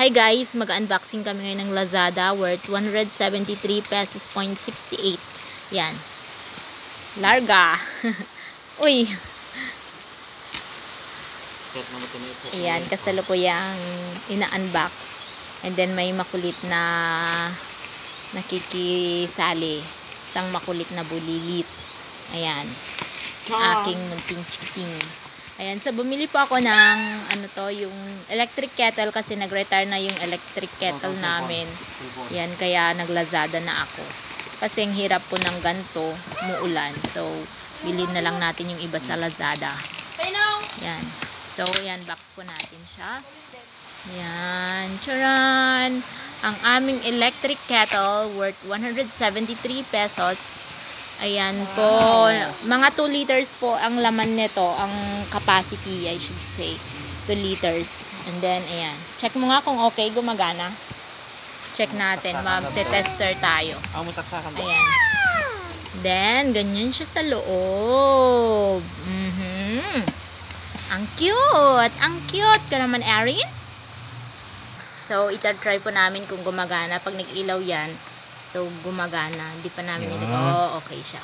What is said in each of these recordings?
Hi guys, mag-unboxing kami ngayon ng Lazada worth 173 pesos point 68. Yan. Larga. Uy. Ayan, kasalukuyang ina-unbox. And then may makulit na nakikisali. Isang makulit na bulilit. Ayan. Aking munting chikiting. Ayan, so bumili po ako ng yung electric kettle kasi nag-retire na yung electric kettle namin. Yan, kaya nag-Lazada na ako. Kasi ang hirap po ng ganto, muulan. So, bilhin na lang natin yung iba sa Lazada. Yan. So, yan, box po natin siya. Yan, charan! Ang aming electric kettle worth 173 pesos. Ayan po, mga 2 liters po ang laman nito, ang capacity I should say, 2 liters. And then, ayan, check mo nga kung okay, gumagana. Check natin, magte-tester tayo. Ayan. Then, ganyan siya sa loob. Ang cute ka naman, Erin. So, itatry po namin kung gumagana. Pag nag-ilaw yan, so, gumagana. Hindi pa namin okay siya.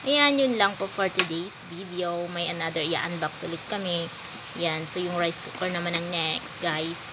Ayan, yun lang po for today's video. May another i-unbox ulit kami. Yan. So, yung rice cooker naman ang next, guys.